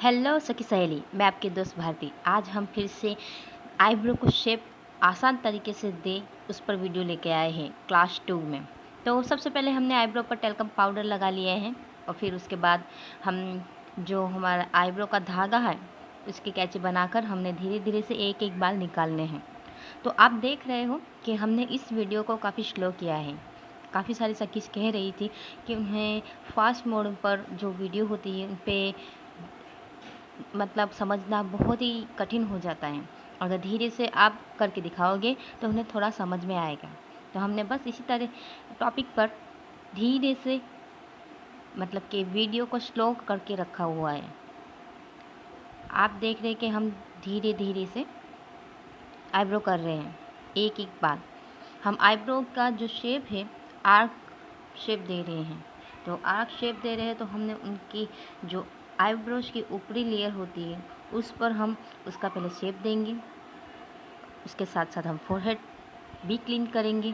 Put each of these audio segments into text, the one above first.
Hello सखी सहेली, मैं आपकी दोस्त भारती। आज हम फिर से आईब्रो को शेप आसान तरीके से दे उस पर वीडियो लेके आए हैं क्लास 2 में। तो सबसे पहले हमने आईब्रो पर टेल्कम पाउडर लगा लिया है और फिर उसके बाद हम जो हमारा आईब्रो का धागा है उसकी कैंची बनाकर हमने धीरे धीरे से एक एक बाल निकालने हैं। तो आप देख रहे हो कि हमने इस वीडियो को काफ़ी स्लो किया है। काफ़ी सारी सखी कह रही थी कि उन्हें फास्ट मोड पर जो वीडियो होती है उन पर मतलब समझना बहुत ही कठिन हो जाता है। अगर धीरे से आप करके दिखाओगे तो उन्हें थोड़ा समझ में आएगा। तो हमने बस इसी तरह टॉपिक पर धीरे से मतलब कि वीडियो को स्लो करके रखा हुआ है। आप देख रहे हैं कि हम धीरे धीरे से आईब्रो कर रहे हैं एक एक बार। हम आईब्रो का जो शेप है आर्क शेप दे रहे हैं। तो आर्क शेप दे रहे हैं तो हमने उनकी जो आईब्रोज की ऊपरी लेयर होती है उस पर हम उसका पहले शेप देंगे। उसके साथ साथ हम फोरहेड भी क्लीन करेंगे।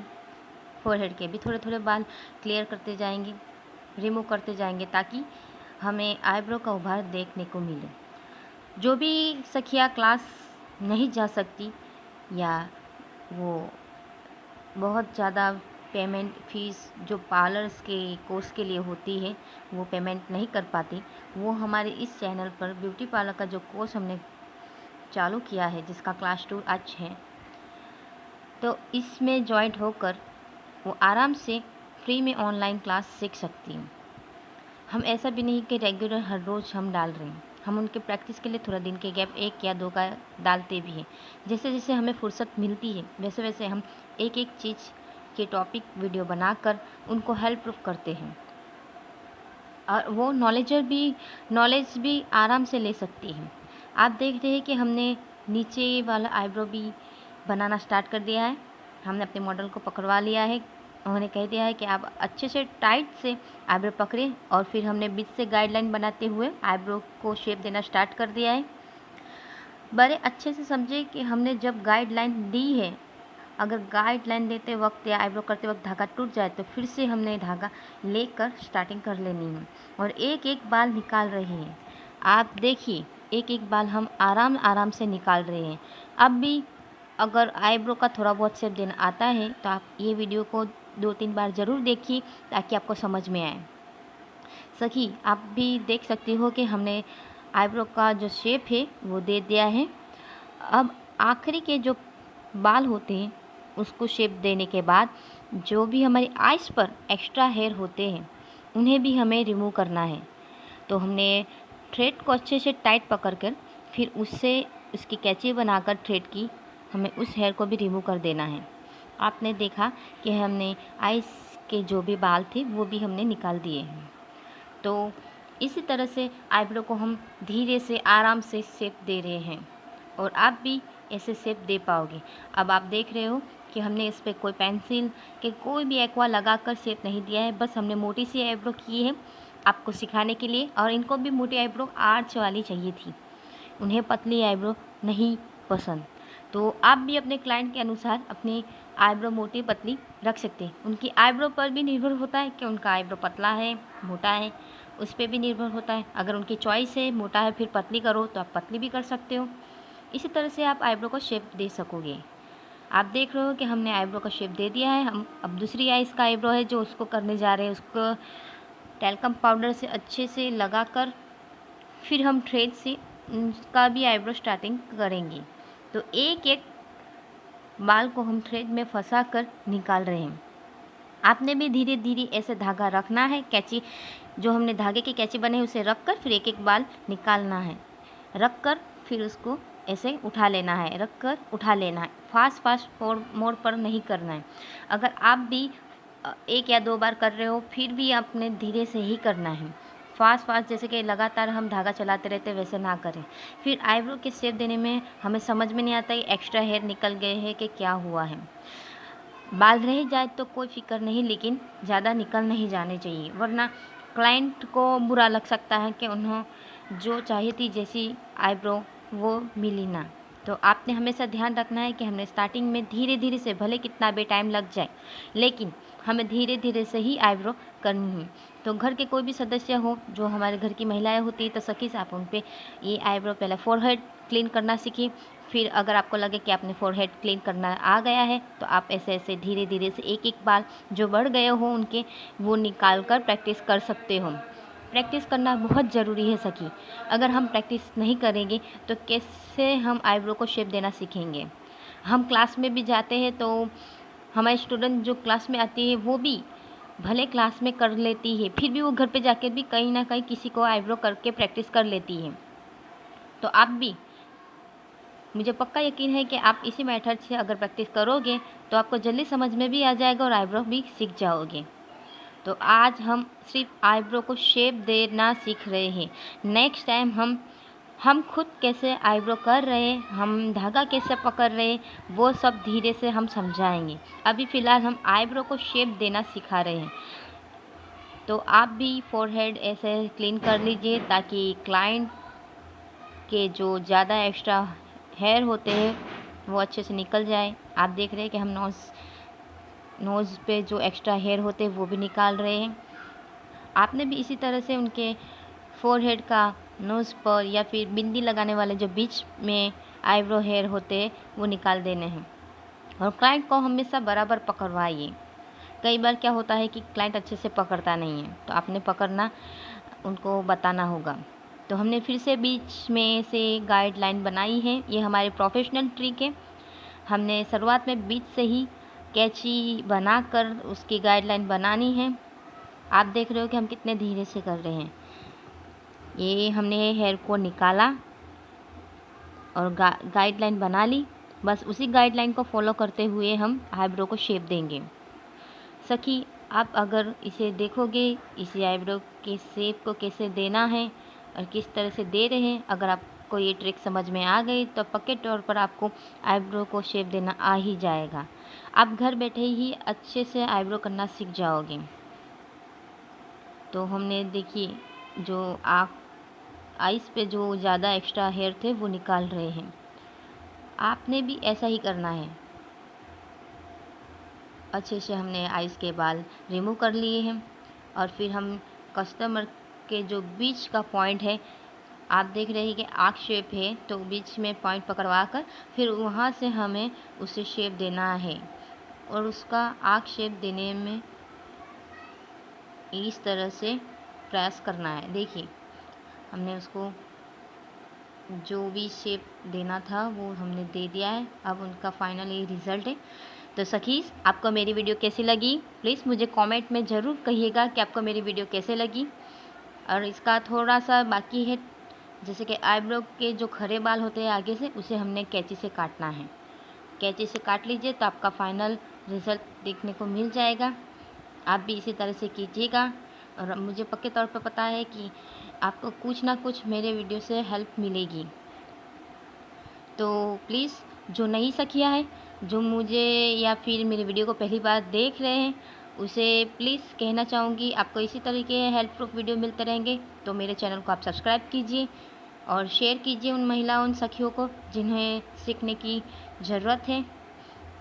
फोरहेड के भी थोड़े थोड़े बाल क्लियर करते जाएंगे, रिमूव करते जाएंगे ताकि हमें आईब्रो का उभार देखने को मिले। जो भी सखियाँ क्लास नहीं जा सकती या वो बहुत ज़्यादा पेमेंट फ़ीस जो पार्लर्स के कोर्स के लिए होती है वो पेमेंट नहीं कर पाती, वो हमारे इस चैनल पर ब्यूटी पार्लर का जो कोर्स हमने चालू किया है जिसका क्लास 2 आज है, तो इसमें जॉइंट होकर वो आराम से फ्री में ऑनलाइन क्लास सीख सकती हैं। हम ऐसा भी नहीं कि रेगुलर हर रोज़ हम डाल रहे हैं, हम उनके प्रैक्टिस के लिए थोड़ा दिन के गैप 1 या 2 का डालते भी हैं। जैसे जैसे हमें फुर्सत मिलती है वैसे वैसे हम एक एक चीज़ के टॉपिक वीडियो बनाकर उनको हेल्प प्रूफ करते हैं और वो नॉलेज भी आराम से ले सकती हैं। आप देख रहे हैं कि हमने नीचे वाला आईब्रो भी बनाना स्टार्ट कर दिया है। हमने अपने मॉडल को पकड़वा लिया है। उन्होंने कह दिया है कि आप अच्छे से टाइट से आईब्रो पकड़ें और फिर हमने बीच से गाइडलाइन बनाते हुए आईब्रो को शेप देना स्टार्ट कर दिया है। बड़े अच्छे से समझे कि हमने जब गाइडलाइन दी है, अगर गाइडलाइन देते वक्त या आईब्रो करते वक्त धागा टूट जाए तो फिर से हमने धागा लेकर स्टार्टिंग कर लेनी है और एक एक बाल निकाल रहे हैं। आप देखिए एक एक बाल हम आराम आराम से निकाल रहे हैं। अब भी अगर आईब्रो का थोड़ा बहुत शेप देना आता है तो आप ये वीडियो को 2-3 बार ज़रूर देखिए ताकि आपको समझ में आए। सखी आप भी देख सकती हो कि हमने आईब्रो का जो शेप है वो दे दिया है। अब आखिरी के जो बाल होते हैं उसको शेप देने के बाद जो भी हमारी आइज़ पर एक्स्ट्रा हेयर होते हैं उन्हें भी हमें रिमूव करना है। तो हमने थ्रेड को अच्छे से टाइट पकड़कर फिर उससे उसकी कैंची बनाकर थ्रेड की हमें उस हेयर को भी रिमूव कर देना है। आपने देखा कि हमने आइज़ के जो भी बाल थे वो भी हमने निकाल दिए हैं। तो इसी तरह से आईब्रो को हम धीरे से आराम से शेप दे रहे हैं और आप भी ऐसे शेप दे पाओगे। अब आप देख रहे हो कि हमने इस पर कोई पेंसिल के कोई भी एक्वा लगाकर शेप नहीं दिया है, बस हमने मोटी सी आईब्रो की है आपको सिखाने के लिए। और इनको भी मोटी आईब्रो आर्च वाली चाहिए थी, उन्हें पतली आईब्रो नहीं पसंद। तो आप भी अपने क्लाइंट के अनुसार अपनी आईब्रो मोटी पतली रख सकते हैं। उनकी आईब्रो पर भी निर्भर होता है कि उनका आईब्रो पतला है मोटा है, उस पर भी निर्भर होता है। अगर उनकी चॉइस है मोटा है फिर पतली करो तो आप पतली भी कर सकते हो। इसी तरह से आप आईब्रो को शेप दे सकोगे। आप देख रहे हो कि हमने आईब्रो का शेप दे दिया है। हम अब दूसरी आइज़ का आईब्रो है जो उसको करने जा रहे हैं। उसको टैल्कम पाउडर से अच्छे से लगाकर फिर हम थ्रेड से उसका भी आईब्रो स्टार्टिंग करेंगे। तो एक एक बाल को हम थ्रेड में फंसा कर निकाल रहे हैं। आपने भी धीरे धीरे ऐसे धागा रखना है। कैंची जो हमने धागे की कैंची बनाई उसे रख कर फिर एक एक बाल निकालना है। रख कर फिर उसको ऐसे उठा लेना है, रख कर उठा लेना है। फास्ट मोड़ पर नहीं करना है। अगर आप भी 1 या 2 बार कर रहे हो फिर भी आपने धीरे से ही करना है। फास्ट जैसे कि लगातार हम धागा चलाते रहते वैसे ना करें। फिर आईब्रो के शेप देने में हमें समझ में नहीं आता कि एक्स्ट्रा हेयर निकल गए हैं कि क्या हुआ है। बाल रह जाए तो कोई फिक्र नहीं, लेकिन ज़्यादा निकल नहीं जाने चाहिए, वरना क्लाइंट को बुरा लग सकता है कि उन्हें जो चाहिए थी जैसी आईब्रो वो मिली ना। तो आपने हमेशा ध्यान रखना है कि हमने स्टार्टिंग में धीरे धीरे से, भले कितना भी टाइम लग जाए, लेकिन हमें धीरे धीरे से ही आईब्रो करनी है। तो घर के कोई भी सदस्य हो, जो हमारे घर की महिलाएं होती हैं, तो सखीस आप उन पे ये आईब्रो पहले फोरहेड क्लीन करना सीखिए। फिर अगर आपको लगे कि आपने फोरहेड क्लीन करना आ गया है, तो आप ऐसे ऐसे धीरे धीरे से एक एक बाल जो बढ़ गए हो उनके, वो निकाल कर प्रैक्टिस कर सकते हो। प्रैक्टिस करना बहुत ज़रूरी है सखी। अगर हम प्रैक्टिस नहीं करेंगे तो कैसे हम आईब्रो को शेप देना सीखेंगे। हम क्लास में भी जाते हैं तो हमारे स्टूडेंट जो क्लास में आती है वो भी भले क्लास में कर लेती है, फिर भी वो घर पे जाकर भी कहीं ना कहीं किसी को आईब्रो करके प्रैक्टिस कर लेती है। तो आप भी, मुझे पक्का यकीन है कि आप इसी मेथड से अगर प्रैक्टिस करोगे तो आपको जल्दी समझ में भी आ जाएगा और आईब्रो भी सीख जाओगे। तो आज हम सिर्फ आईब्रो को शेप देना सीख रहे हैं। नेक्स्ट टाइम हम खुद कैसे आईब्रो कर रहे हैं, हम धागा कैसे पकड़ रहे हैं, वो सब धीरे से हम समझाएंगे। अभी फ़िलहाल हम आईब्रो को शेप देना सिखा रहे हैं। तो आप भी फोरहेड ऐसे क्लीन कर लीजिए ताकि क्लाइंट के जो ज़्यादा एक्स्ट्रा हेयर होते हैं वो अच्छे से निकल जाए। आप देख रहे हैं कि हम नोज़ पे जो एक्स्ट्रा हेयर होते हैं वो भी निकाल रहे हैं। आपने भी इसी तरह से उनके फोरहेड का, नोज़ पर या फिर बिंदी लगाने वाले जो बीच में आईब्रो हेयर होते हैं वो निकाल देने हैं। और क्लाइंट को हमेशा बराबर पकड़वाइए। कई बार क्या होता है कि क्लाइंट अच्छे से पकड़ता नहीं है, तो आपने पकड़ना उनको बताना होगा। तो हमने फिर से बीच में से गाइडलाइन बनाई है। ये हमारे प्रोफेशनल ट्रिक है। हमने शुरुआत में बीच से ही कैंची बनाकर उसकी गाइडलाइन बनानी है। आप देख रहे हो कि हम कितने धीरे से कर रहे हैं। ये हमने हेयर को निकाला और गाइडलाइन बना ली। बस उसी गाइडलाइन को फॉलो करते हुए हम आईब्रो को शेप देंगे। सखी, आप अगर इसे देखोगे, इसी आईब्रो के शेप को कैसे देना है और किस तरह से दे रहे हैं, अगर आपको ये ट्रिक समझ में आ गई तो पक्के तौर पर आपको आईब्रो को शेप देना आ ही जाएगा। आप घर बैठे ही अच्छे से आईब्रो करना सीख जाओगे। तो हमने देखिए जो आइस पे जो ज़्यादा एक्स्ट्रा हेयर थे वो निकाल रहे हैं। आपने भी ऐसा ही करना है। अच्छे से हमने आइस के बाल रिमूव कर लिए हैं और फिर हम कस्टमर के जो बीच का पॉइंट है, आप देख रहे हैं कि आर्क शेप है, तो बीच में पॉइंट पकड़वा कर फिर वहाँ से हमें उसे शेप देना है। और उसका आर्क शेप देने में इस तरह से प्रेस करना है। देखिए हमने उसको जो भी शेप देना था वो हमने दे दिया है। अब उनका फाइनल ये रिज़ल्ट है। तो सखीस, आपको मेरी वीडियो कैसी लगी प्लीज़ मुझे कमेंट में ज़रूर कहिएगा कि आपको मेरी वीडियो कैसे लगी। और इसका थोड़ा सा बाकी है, जैसे कि आईब्रो के जो खड़े बाल होते हैं आगे से, उसे हमने कैंची से काटना है। कैंची से काट लीजिए तो आपका फाइनल रिज़ल्ट देखने को मिल जाएगा। आप भी इसी तरह से कीजिएगा और मुझे पक्के तौर पर पता है कि आपको कुछ ना कुछ मेरे वीडियो से हेल्प मिलेगी। तो प्लीज़ जो नई सखियाँ हैं, जो मुझे या फिर मेरी वीडियो को पहली बार देख रहे हैं, उसे प्लीज़ कहना चाहूँगी आपको इसी तरह के हेल्प प्रूफ वीडियो मिलते रहेंगे। तो मेरे चैनल को आप सब्सक्राइब कीजिए और शेयर कीजिए उन महिलाओं, उन सखियों को जिन्हें सीखने की ज़रूरत है।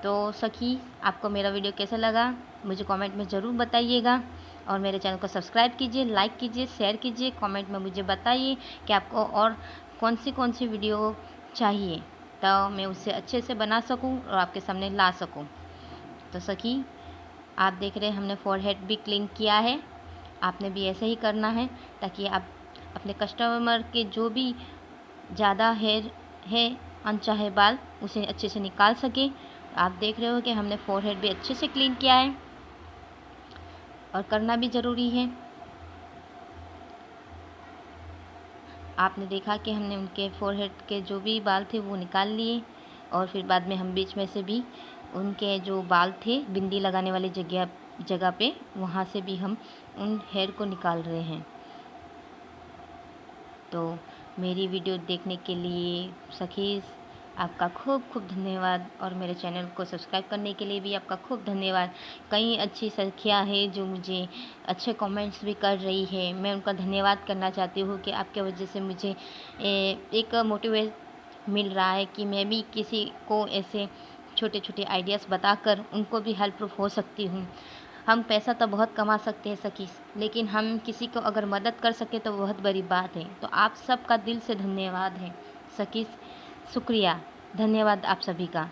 तो सखी, आपको मेरा वीडियो कैसा लगा मुझे कमेंट में ज़रूर बताइएगा और मेरे चैनल को सब्सक्राइब कीजिए, लाइक कीजिए, शेयर कीजिए। कमेंट में मुझे बताइए कि आपको और कौन सी वीडियो चाहिए, तो मैं उसे अच्छे से बना सकूं और आपके सामने ला सकूं। तो सखी, आप देख रहे हैं हमने फोरहेड भी क्लीन किया है। आपने भी ऐसे ही करना है ताकि आप अपने कस्टमर के जो भी ज़्यादा हेयर है, अनचाहे बाल, उसे अच्छे से निकाल सके। आप देख रहे हो कि हमने फोरहेड भी अच्छे से क्लीन किया है और करना भी ज़रूरी है। आपने देखा कि हमने उनके फोरहेड के जो भी बाल थे वो निकाल लिए और फिर बाद में हम बीच में से भी उनके जो बाल थे बिंदी लगाने वाली जगह पे, वहाँ से भी हम उन हेयर को निकाल रहे हैं। तो मेरी वीडियो देखने के लिए सखीज़ आपका खूब खूब धन्यवाद और मेरे चैनल को सब्सक्राइब करने के लिए भी आपका खूब धन्यवाद। कई अच्छी सखियाँ हैं जो मुझे अच्छे कमेंट्स भी कर रही है। मैं उनका धन्यवाद करना चाहती हूँ कि आपके वजह से मुझे एक मोटिवेट मिल रहा है कि मैं भी किसी को ऐसे छोटे छोटे आइडियाज़ बताकर उनको भी हेल्पफुल हो सकती हूँ। हम पैसा तो बहुत कमा सकते हैं सखीस, लेकिन हम किसी को अगर मदद कर सके तो बहुत बड़ी बात है। तो आप सबका दिल से धन्यवाद है सखीस, शुक्रिया, धन्यवाद आप सभी का।